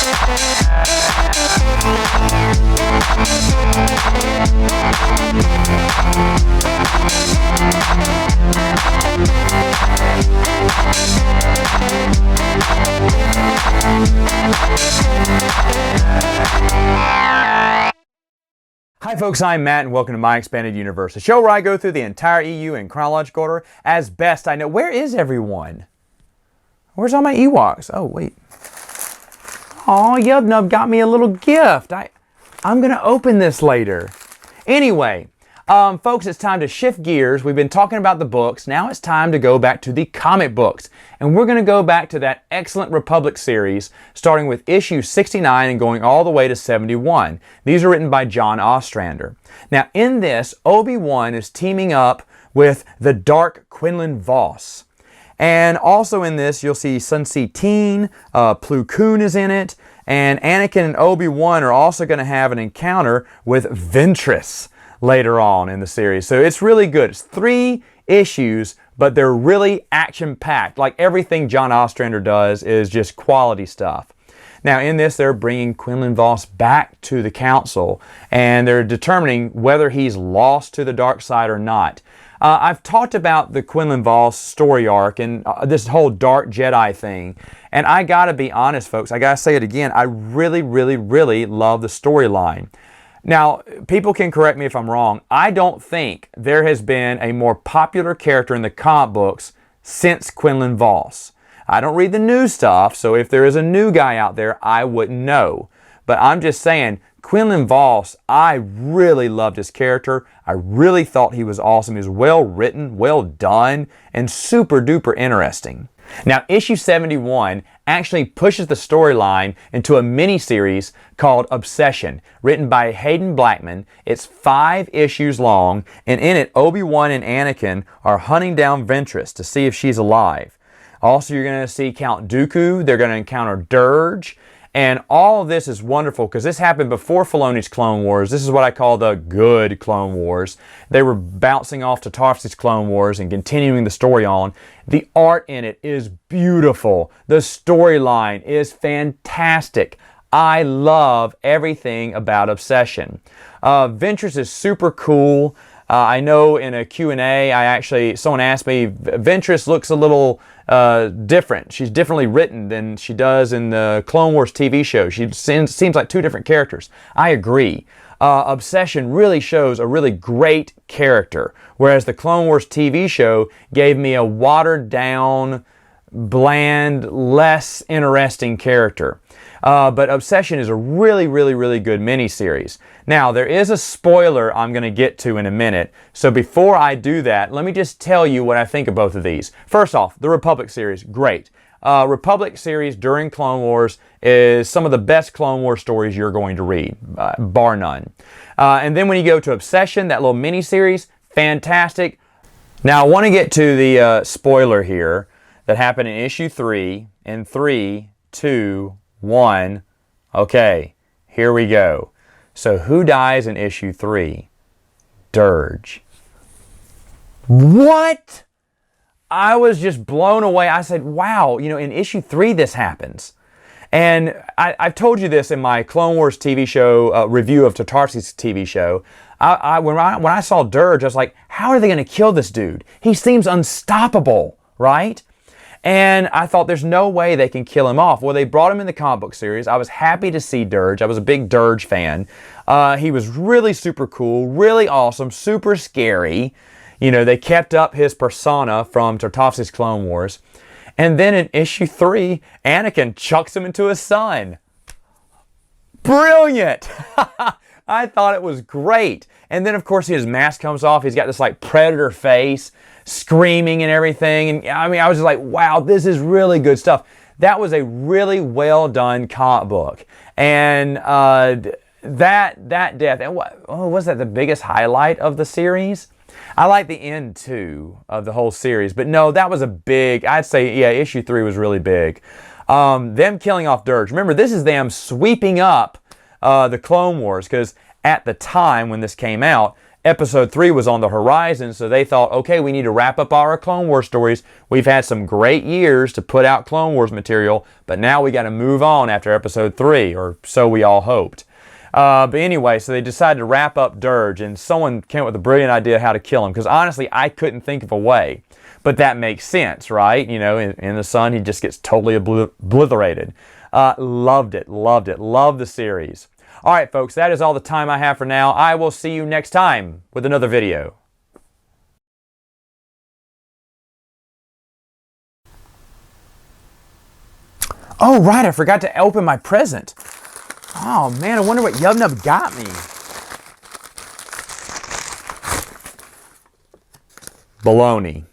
Hi folks, I'm Matt and welcome to My Expanded Universe, a show where I go through the entire EU in chronological order as best I know. Where is everyone? Where's all my Ewoks? Oh, wait. Aw, Yubnub got me a little gift. I'm going to open this later. Anyway, folks, it's time to shift gears. We've been talking about the books. Now it's time to go back to the comic books. And we're going to go back to that excellent Republic series, starting with issue 69 and going all the way to 71. These are written by John Ostrander. Now, in this, Obi-Wan is teaming up with the Dark Quinlan Vos. And also in this, you'll see Sun Ce Teen, Plo Koon is in it, and Anakin and Obi-Wan are also going to have an encounter with Ventress later on in the series. So it's really good. It's 3 issues, but they're really action-packed. Like everything John Ostrander does is just quality stuff. Now in this, they're bringing Quinlan Vos back to the Council, and they're determining whether he's lost to the dark side or not. I've talked about the Quinlan Vos story arc and this whole Dark Jedi thing. And I gotta be honest, folks, I gotta say it again, I really, really, really love the storyline. Now, people can correct me if I'm wrong. I don't think there has been a more popular character in the comic books since Quinlan Vos. I don't read the new stuff, so if there is a new guy out there, I wouldn't know. But I'm just saying, Quinlan Vos, I really loved his character. I really thought he was awesome. He was well written, well done, and super duper interesting. Now, issue 71 actually pushes the storyline into a mini-series called Obsession, written by Haden Blackman. It's 5 issues long, and in it, Obi-Wan and Anakin are hunting down Ventress to see if she's alive. Also, you're going to see Count Dooku. They're going to encounter Dirge. And all of this is wonderful because this happened before Filoni's Clone Wars. This is what I call the good Clone Wars. They were bouncing off to Tarfsky's Clone Wars and continuing the story on. The art in it is beautiful. The storyline is fantastic. I love everything about Obsession. Ventress is super cool. I know in a Q&A, someone asked me, Ventress looks a little different. She's differently written than she does in the Clone Wars TV show. She seems like 2 different characters. I agree. Obsession really shows a really great character, whereas the Clone Wars TV show gave me a watered down, bland, less interesting character. But Obsession is a really, really, really good miniseries. Now, there is a spoiler I'm going to get to in a minute. So before I do that, let me just tell you what I think of both of these. First off, the Republic series, great. Republic series during Clone Wars is some of the best Clone Wars stories you're going to read, bar none. And then when you go to Obsession, that little miniseries, fantastic. Now, I want to get to the spoiler here that happened in issue 3 in 3, 2, 1. Okay, here we go. So who dies in issue 3? Dirge. What? I was just blown away. I said, wow, in issue 3 this happens. And I've told you this in my Clone Wars TV show review of Tartarovsky's TV show. When I saw Dirge, I was like, how are they going to kill this dude? He seems unstoppable, right? And I thought there's no way they can kill him off. Well, they brought him in the comic book series. I was happy to see Dirge. I was a big Dirge fan. He was really super cool, really awesome, super scary. They kept up his persona from Tartarovsky's Clone Wars. And then in issue 3, Anakin chucks him into his sun. Brilliant! I thought it was great. And then, of course, his mask comes off. He's got this, predator face, screaming and everything. And, I was just like, wow, this is really good stuff. That was a really well-done comic book. And that death, and was that the biggest highlight of the series? I like the end, too, of the whole series. But no, that was a big, I'd say, yeah, issue 3 was really big. Them killing off Dirge. Remember, this is them sweeping up the Clone Wars, because at the time when this came out, Episode 3 was on the horizon, so they thought, okay, we need to wrap up our Clone Wars stories. We've had some great years to put out Clone Wars material, but now we got to move on after Episode 3, or so we all hoped. But anyway, so they decided to wrap up Dirge, and someone came up with a brilliant idea how to kill him, because honestly, I couldn't think of a way. But that makes sense, right? You know, in the sun, he just gets totally obliterated. Loved it, loved the series. All right, folks, that is all the time I have for now. I will see you next time with another video. Oh, right, I forgot to open my present. Oh, man, I wonder what Yub Nub got me. Baloney.